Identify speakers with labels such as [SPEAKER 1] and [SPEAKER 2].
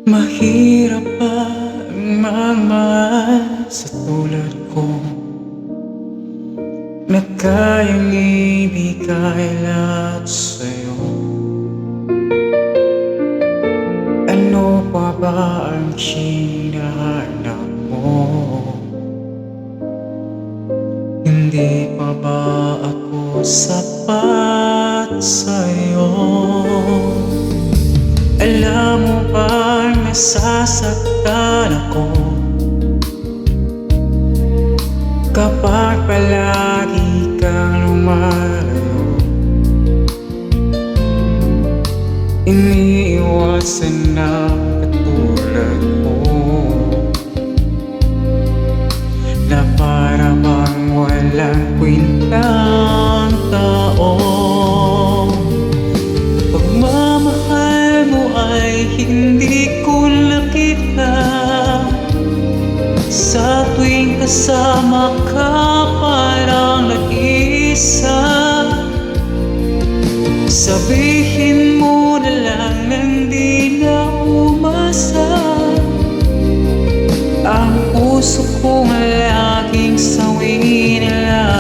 [SPEAKER 1] Mahirap ba ang magmahal sa tulad ko, na kayang ibigay lahat sa'yo? Ano pa ba ang hinahanap mo? Hindi pa ba ako sapat sa'yo? Alam mo bang nasasaktan ako kapag palagi kang lumalayo? Iniiwasan na katulad mo, na para bang walang kwentang tao. Pagmamahal mo ay hindi ko nakita, sa tuwing kasama ka parang nag-iisa. Sabihin mo na lang na hindi na umasa, ang puso kong laging sawin lang.